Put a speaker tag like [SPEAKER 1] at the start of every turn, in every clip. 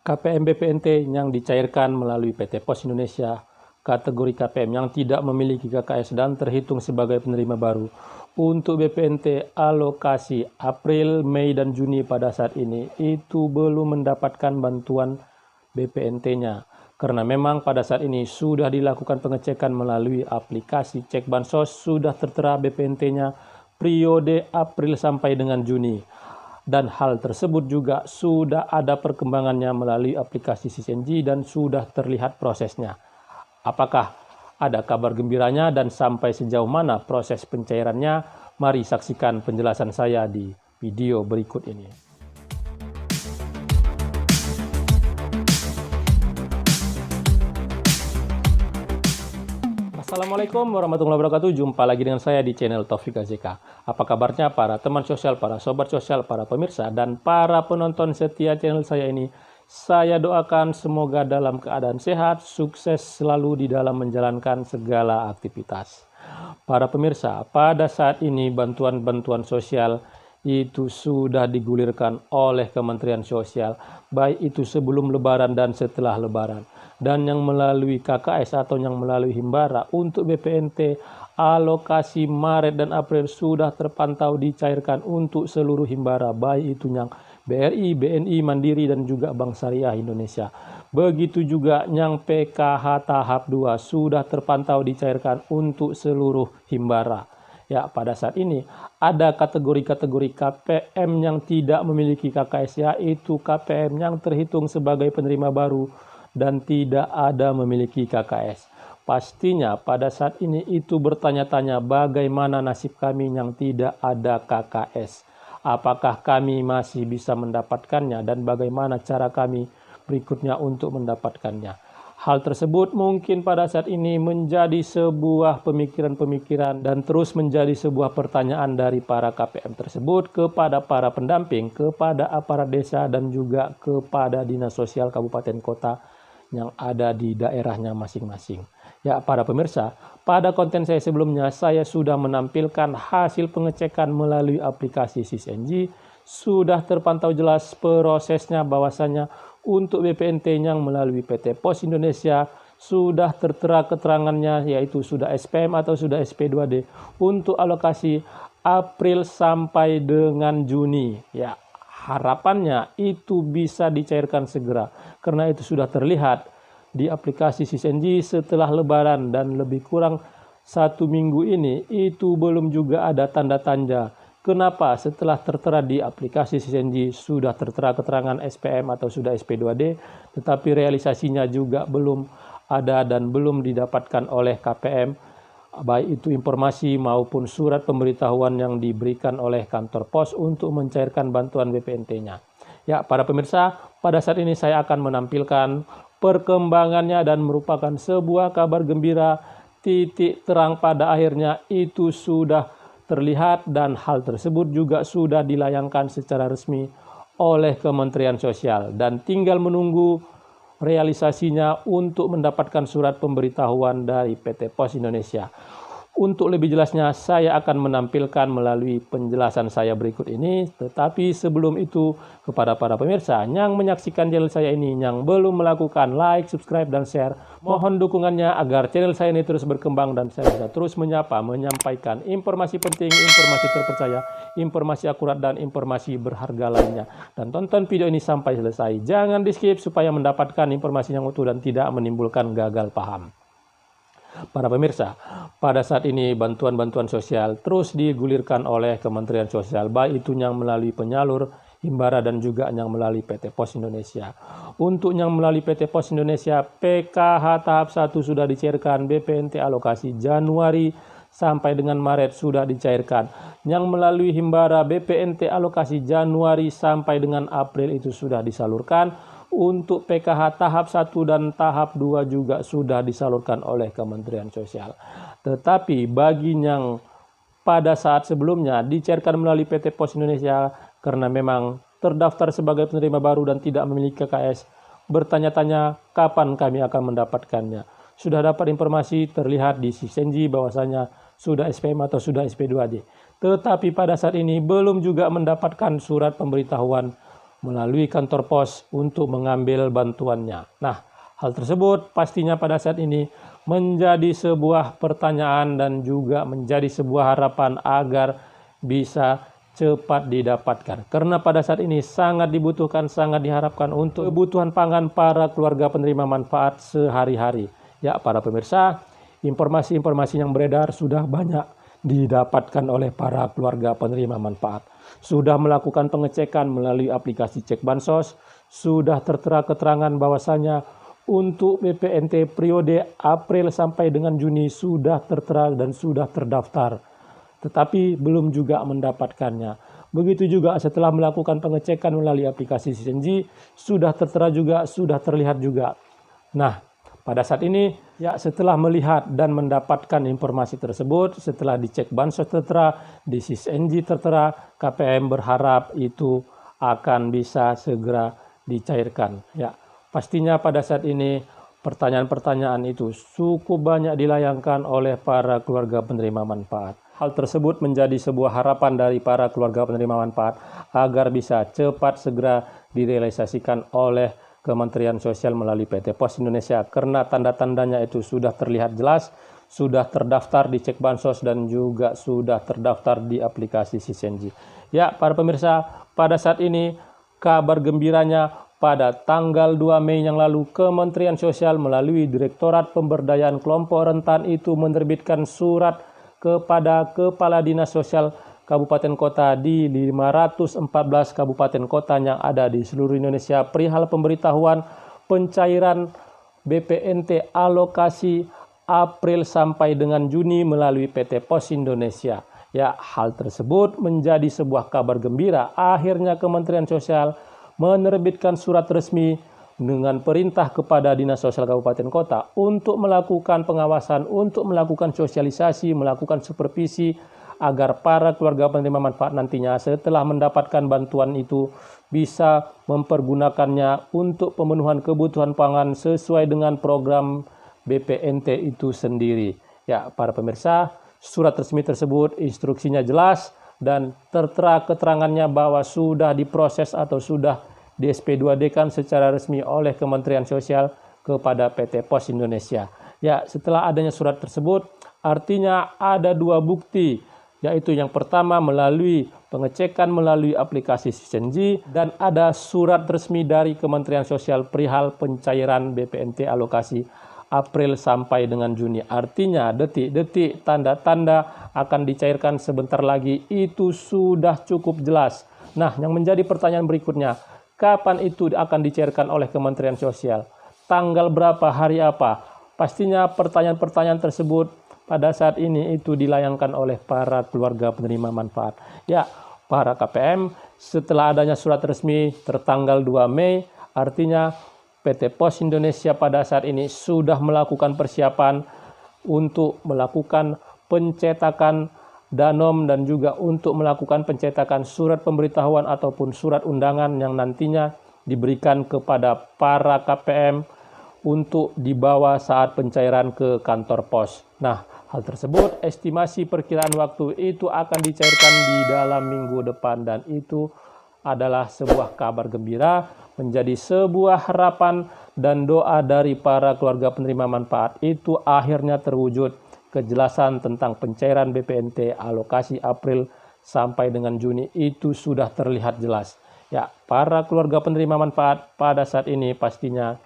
[SPEAKER 1] KPM BPNT yang dicairkan melalui PT Pos Indonesia, kategori KPM yang tidak memiliki KKS dan terhitung sebagai penerima baru. Untuk BPNT alokasi April, Mei, dan Juni pada saat ini itu belum mendapatkan bantuan BPNT-nya. Karena memang pada saat ini sudah dilakukan pengecekan melalui aplikasi cek bansos, sudah tertera BPNT-nya periode April sampai dengan Juni. Dan hal tersebut juga sudah ada perkembangannya melalui aplikasi SysNG dan sudah terlihat prosesnya. Apakah ada kabar gembiranya dan sampai sejauh mana proses pencairannya? Mari saksikan penjelasan saya di video berikut ini. Assalamualaikum warahmatullahi wabarakatuh. Jumpa lagi dengan saya di channel Taufik AZK. Apa kabarnya para teman sosial, para sobat sosial, para pemirsa, dan para penonton setia channel saya ini? Saya doakan semoga dalam keadaan sehat, sukses selalu di dalam menjalankan segala aktivitas. Para pemirsa, pada saat ini bantuan-bantuan sosial itu sudah digulirkan oleh Kementerian Sosial, baik itu sebelum Lebaran dan setelah Lebaran. Dan yang melalui KKS atau yang melalui Himbara untuk BPNT alokasi Maret dan April sudah terpantau dicairkan untuk seluruh Himbara, baik itu yang BRI, BNI, Mandiri, dan juga Bank Syariah Indonesia. Begitu juga yang PKH tahap 2 sudah terpantau dicairkan untuk seluruh Himbara. Ya, pada saat ini ada kategori-kategori KPM yang tidak memiliki KKS, yaitu KPM yang terhitung sebagai penerima baru dan tidak ada memiliki KKS. Pastinya pada saat ini itu bertanya-tanya bagaimana nasib kami yang tidak ada KKS. Apakah kami masih bisa mendapatkannya dan bagaimana cara kami berikutnya untuk mendapatkannya. Hal tersebut mungkin pada saat ini menjadi sebuah pemikiran-pemikiran dan terus menjadi sebuah pertanyaan dari para KPM tersebut kepada para pendamping, kepada aparat desa dan juga kepada dinas sosial kabupaten kota yang ada di daerahnya masing-masing. Ya, para pemirsa, pada konten saya sebelumnya saya sudah menampilkan hasil pengecekan melalui aplikasi SysNG. Sudah terpantau jelas prosesnya bahwasanya untuk BPNT yang melalui PT Pos Indonesia sudah tertera keterangannya, yaitu sudah SPM atau sudah SP2D untuk alokasi April sampai dengan Juni. Ya, harapannya itu bisa dicairkan segera karena itu sudah terlihat di aplikasi SysNG setelah Lebaran dan lebih kurang 1 minggu ini itu belum juga ada tanda tanda. Kenapa setelah tertera di aplikasi SysNG sudah tertera keterangan SPM atau sudah SP2D tetapi realisasinya juga belum ada dan belum didapatkan oleh KPM, baik itu informasi maupun surat pemberitahuan yang diberikan oleh kantor pos untuk mencairkan bantuan BPNT-nya. Ya, para pemirsa, pada saat ini saya akan menampilkan perkembangannya dan merupakan sebuah kabar gembira. Titik terang pada akhirnya itu sudah terlihat dan hal tersebut juga sudah dilayangkan secara resmi oleh Kementerian Sosial dan tinggal menunggu realisasinya untuk mendapatkan surat pemberitahuan dari PT Pos Indonesia. Untuk lebih jelasnya saya akan menampilkan melalui penjelasan saya berikut ini. Tetapi sebelum itu kepada para pemirsa yang menyaksikan channel saya ini yang belum melakukan like, subscribe, dan share, mohon dukungannya agar channel saya ini terus berkembang dan saya bisa terus menyampaikan informasi penting, informasi terpercaya, informasi akurat, dan informasi berharga lainnya. Dan tonton video ini sampai selesai. Jangan di skip supaya mendapatkan informasi yang utuh dan tidak menimbulkan gagal paham. Para pemirsa, pada saat ini bantuan-bantuan sosial terus digulirkan oleh Kementerian Sosial, baik itu yang melalui penyalur, Himbara, dan juga yang melalui PT Pos Indonesia. Untuk yang melalui PT Pos Indonesia, PKH tahap 1 sudah dicairkan, BPNT alokasi Januari sampai dengan Maret sudah dicairkan. Yang melalui Himbara, BPNT alokasi Januari sampai dengan April itu sudah disalurkan. Untuk PKH tahap 1 dan tahap 2 juga sudah disalurkan oleh Kementerian Sosial. Tetapi bagi yang pada saat sebelumnya dicairkan melalui PT Pos Indonesia karena memang terdaftar sebagai penerima baru dan tidak memiliki KKS, bertanya-tanya kapan kami akan mendapatkannya. Sudah dapat informasi terlihat di SysNG bahwasanya sudah SPM atau sudah SP2D. Tetapi pada saat ini belum juga mendapatkan surat pemberitahuan melalui kantor pos untuk mengambil bantuannya. Nah, hal tersebut pastinya pada saat ini menjadi sebuah pertanyaan dan juga menjadi sebuah harapan agar bisa cepat didapatkan. Karena pada saat ini sangat dibutuhkan, sangat diharapkan untuk kebutuhan pangan para keluarga penerima manfaat sehari-hari. Ya, para pemirsa, informasi-informasi yang beredar sudah banyak didapatkan oleh para keluarga penerima manfaat. Sudah melakukan pengecekan melalui aplikasi Cek Bansos, sudah tertera keterangan bahwasanya untuk BPNT periode April sampai dengan Juni sudah tertera dan sudah terdaftar, tetapi belum juga mendapatkannya. Begitu juga setelah melakukan pengecekan melalui aplikasi CCNG, sudah tertera juga, sudah terlihat juga. Nah, pada saat ini, ya setelah melihat dan mendapatkan informasi tersebut, setelah dicek Bansos tertera, di CCNG tertera, KPM berharap itu akan bisa segera dicairkan. Ya, pastinya pada saat ini pertanyaan-pertanyaan itu cukup banyak dilayangkan oleh para keluarga penerima manfaat. Hal tersebut menjadi sebuah harapan dari para keluarga penerima manfaat agar bisa cepat segera direalisasikan oleh Kementerian Sosial melalui PT Pos Indonesia, karena tanda-tandanya itu sudah terlihat jelas, sudah terdaftar di Cek Bansos dan juga sudah terdaftar di aplikasi CCNG. Ya, para pemirsa, pada saat ini kabar gembiranya pada tanggal 2 Mei yang lalu Kementerian Sosial melalui Direktorat Pemberdayaan Kelompok Rentan itu menerbitkan surat kepada Kepala Dinas Sosial Kabupaten Kota di 514 kabupaten kota yang ada di seluruh Indonesia perihal pemberitahuan pencairan BPNT alokasi April sampai dengan Juni melalui PT Pos Indonesia. Ya, hal tersebut menjadi sebuah kabar gembira. Akhirnya Kementerian Sosial menerbitkan surat resmi dengan perintah kepada Dinas Sosial Kabupaten Kota untuk melakukan pengawasan, untuk melakukan sosialisasi, melakukan supervisi agar para keluarga penerima manfaat nantinya setelah mendapatkan bantuan itu bisa mempergunakannya untuk pemenuhan kebutuhan pangan sesuai dengan program BPNT itu sendiri. Ya, para pemirsa, surat resmi tersebut instruksinya jelas dan tertera keterangannya bahwa sudah diproses atau sudah di SP2D-kan secara resmi oleh Kementerian Sosial kepada PT Pos Indonesia. Ya, setelah adanya surat tersebut, artinya ada dua bukti, yaitu yang pertama melalui pengecekan melalui aplikasi CCNG dan ada surat resmi dari Kementerian Sosial perihal pencairan BPNT alokasi April sampai dengan Juni. Artinya detik-detik tanda-tanda akan dicairkan sebentar lagi itu sudah cukup jelas. Nah, yang menjadi pertanyaan berikutnya, kapan itu akan dicairkan oleh Kementerian Sosial? Tanggal berapa, hari apa? Pastinya pertanyaan-pertanyaan tersebut pada saat ini itu dilayangkan oleh para keluarga penerima manfaat. Ya, para KPM setelah adanya surat resmi tertanggal 2 Mei, artinya PT Pos Indonesia pada saat ini sudah melakukan persiapan untuk melakukan pencetakan danom dan juga untuk melakukan pencetakan surat pemberitahuan ataupun surat undangan yang nantinya diberikan kepada para KPM untuk dibawa saat pencairan ke kantor pos. Nah, hal tersebut estimasi perkiraan waktu itu akan dicairkan di dalam minggu depan dan itu adalah sebuah kabar gembira, menjadi sebuah harapan dan doa dari para keluarga penerima manfaat itu akhirnya terwujud. Kejelasan tentang pencairan BPNT alokasi April sampai dengan Juni itu sudah terlihat jelas. Ya, para keluarga penerima manfaat pada saat ini pastinya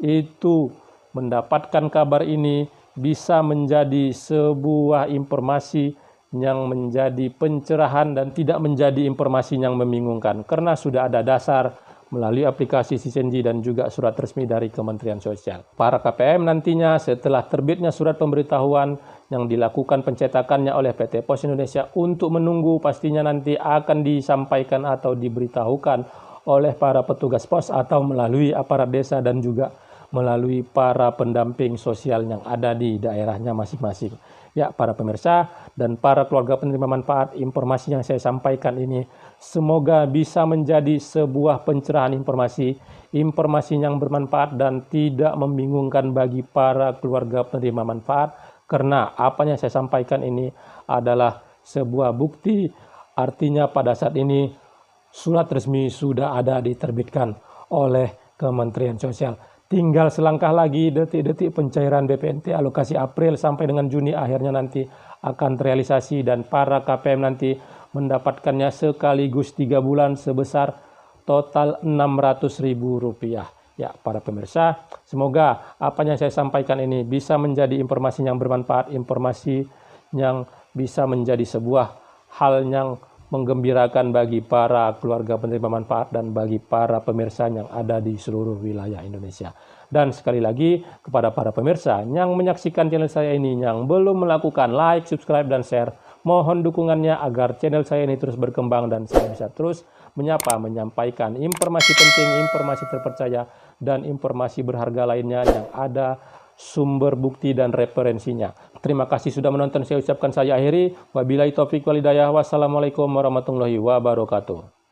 [SPEAKER 1] itu mendapatkan kabar ini bisa menjadi sebuah informasi yang menjadi pencerahan dan tidak menjadi informasi yang membingungkan karena sudah ada dasar melalui aplikasi CCNG dan juga surat resmi dari Kementerian Sosial. Para KPM nantinya setelah terbitnya surat pemberitahuan yang dilakukan pencetakannya oleh PT Pos Indonesia untuk menunggu pastinya nanti akan disampaikan atau diberitahukan oleh para petugas pos atau melalui aparat desa dan juga melalui para pendamping sosial yang ada di daerahnya masing-masing. Ya, para pemirsa dan para keluarga penerima manfaat, informasi yang saya sampaikan ini semoga bisa menjadi sebuah pencerahan informasi yang bermanfaat dan tidak membingungkan bagi para keluarga penerima manfaat, karena apa yang saya sampaikan ini adalah sebuah bukti, artinya pada saat ini surat resmi sudah ada diterbitkan oleh Kementerian Sosial. Tinggal selangkah lagi detik-detik pencairan BPNT alokasi April sampai dengan Juni akhirnya nanti akan terrealisasi dan para KPM nanti mendapatkannya sekaligus 3 bulan sebesar total Rp600.000. Ya, para pemirsa, semoga apa yang saya sampaikan ini bisa menjadi informasi yang bermanfaat, informasi yang bisa menjadi sebuah hal yang menggembirakan bagi para keluarga penerima manfaat dan bagi para pemirsa yang ada di seluruh wilayah Indonesia. Dan sekali lagi kepada para pemirsa yang menyaksikan channel saya ini yang belum melakukan like, subscribe, dan share, mohon dukungannya agar channel saya ini terus berkembang dan saya bisa terus menyampaikan informasi penting, informasi terpercaya, dan informasi berharga lainnya yang ada sumber bukti dan referensinya. Terima kasih sudah menonton, saya ucapkan saya akhiri. Wabillahi taufiq wal hidayah. Wassalamualaikum warahmatullahi wabarakatuh.